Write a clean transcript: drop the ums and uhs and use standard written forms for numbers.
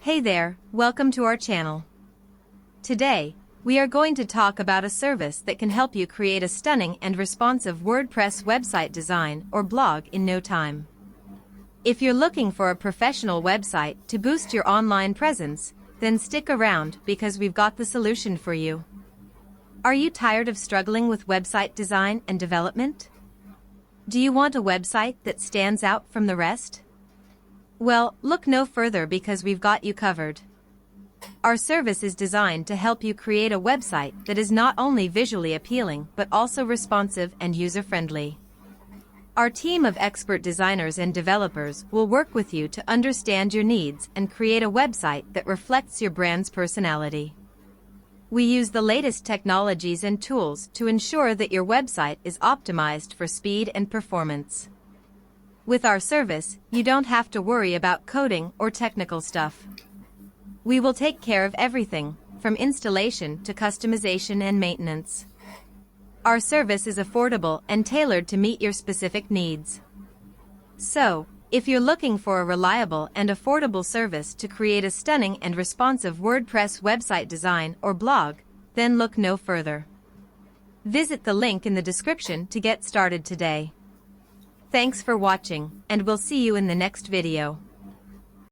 Hey there, welcome to our channel. Today, we are going to talk about a service that can help you create a stunning and responsive WordPress website design or blog in no time. If you're looking for a professional website to boost your online presence, then stick around because we've got the solution for you. Are you tired of struggling with website design and development? Do you want a website that stands out from the rest? Well, look no further because we've got you covered. Our service is designed to help you create a website that is not only visually appealing but also responsive and user-friendly. Our team of expert designers and developers will work with you to understand your needs and create a website that reflects your brand's personality. We use the latest technologies and tools to ensure that your website is optimized for speed and performance. With our service, you don't have to worry about coding or technical stuff. We will take care of everything, from installation to customization and maintenance. Our service is affordable and tailored to meet your specific needs. So, if you're looking for a reliable and affordable service to create a stunning and responsive WordPress website design or blog, then look no further. Visit the link in the description to get started today. Thanks for watching, and we'll see you in the next video.